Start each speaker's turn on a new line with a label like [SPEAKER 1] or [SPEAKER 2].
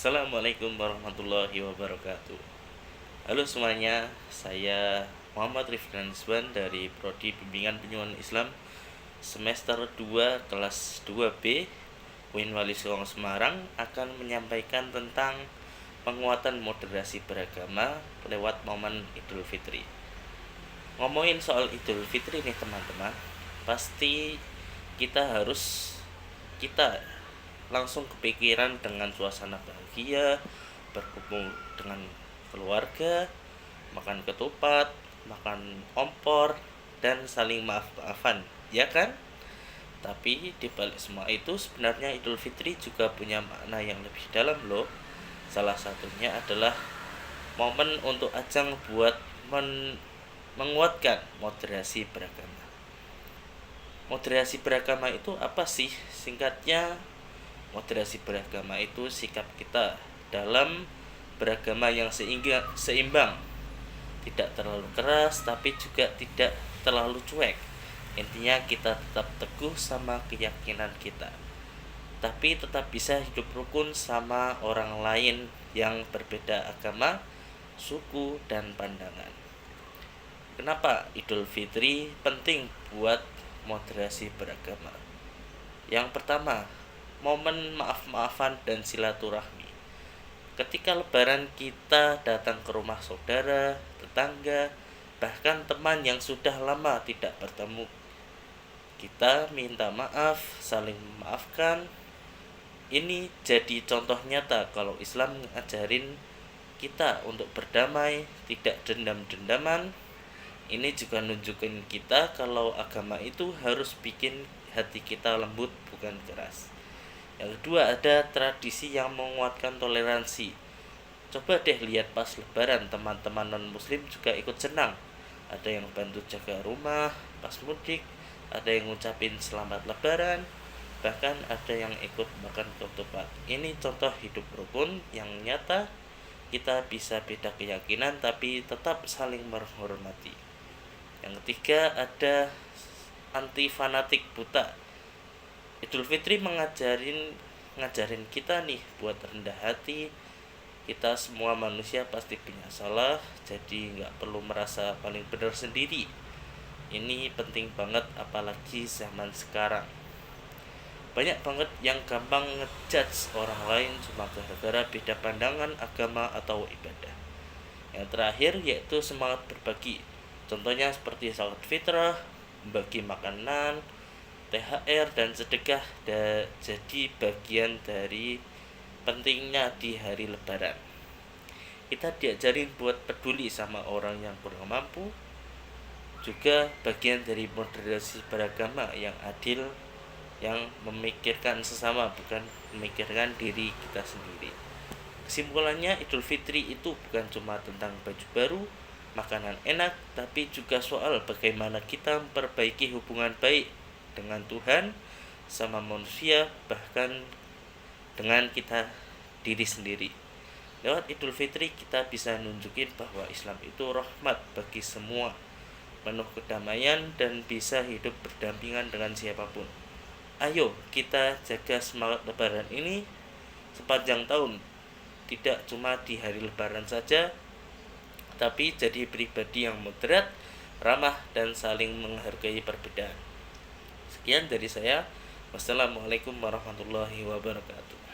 [SPEAKER 1] Assalamualaikum warahmatullahi wabarakatuh. Halo semuanya, saya Muhammad Rifdan Isban dari Prodi Bimbingan Penyuluhan Islam semester 2 kelas 2B UIN Wali Songo Semarang akan menyampaikan tentang penguatan moderasi beragama lewat momen Idul Fitri. Ngomongin soal Idul Fitri nih teman-teman, pasti kita langsung kepikiran dengan suasana bahagia, berkumpul dengan keluarga, makan ketupat, makan ompor, dan saling maaf-maafan, ya kan? Tapi di balik semua itu sebenarnya Idul Fitri juga punya makna yang lebih dalam loh. Salah satunya adalah momen untuk ajang buat menguatkan moderasi beragama. Moderasi beragama itu apa sih? Singkatnya, moderasi beragama itu sikap kita dalam beragama yang seimbang, tidak terlalu keras tapi juga tidak terlalu cuek. Intinya kita tetap teguh sama keyakinan kita, tapi tetap bisa hidup rukun sama orang lain yang berbeda agama, suku, dan pandangan. Kenapa Idul Fitri penting buat moderasi beragama? Yang pertama, momen maaf-maafan dan silaturahmi. Ketika lebaran kita datang ke rumah saudara, tetangga, bahkan teman yang sudah lama tidak bertemu. Kita minta maaf, saling memaafkan. Ini jadi contoh nyata kalau Islam ngajarin kita untuk berdamai, tidak dendam-dendaman. Ini juga nunjukin kita kalau agama itu harus bikin hati kita lembut, bukan keras. Yang kedua, ada tradisi yang menguatkan toleransi. Coba deh lihat pas lebaran, teman-teman non-muslim juga ikut senang. Ada yang bantu jaga rumah pas mudik, ada yang ngucapin selamat lebaran, bahkan ada yang ikut makan ketupat. Ini contoh hidup rukun yang nyata. Kita bisa beda keyakinan tapi tetap saling menghormati. Yang ketiga, ada anti fanatik buta. Idul Fitri ngajarin kita nih buat rendah hati. Kita semua manusia pasti punya salah, jadi nggak perlu merasa paling benar sendiri. Ini penting banget apalagi zaman sekarang. Banyak banget yang gampang ngejudge orang lain cuma gara-gara beda pandangan agama atau ibadah. Yang terakhir yaitu semangat berbagi. Contohnya seperti salat fitrah, bagi makanan, THR, dan sedekah jadi bagian dari pentingnya di hari lebaran. Kita diajarin buat peduli sama orang yang kurang mampu, juga bagian dari moderasi beragama yang adil, yang memikirkan sesama bukan memikirkan diri kita sendiri. Kesimpulannya, Idul Fitri itu bukan cuma tentang baju baru, makanan enak, tapi juga soal bagaimana kita memperbaiki hubungan baik dengan Tuhan, sama manusia, bahkan dengan kita diri sendiri. Lewat Idul Fitri kita bisa nunjukin bahwa Islam itu rahmat bagi semua, penuh kedamaian dan bisa hidup berdampingan dengan siapapun. Ayo kita jaga semangat lebaran ini sepanjang tahun, tidak cuma di hari lebaran saja, tapi jadi pribadi yang moderat, ramah, dan saling menghargai perbedaan. Sekian dari saya. Wassalamualaikum warahmatullahi wabarakatuh.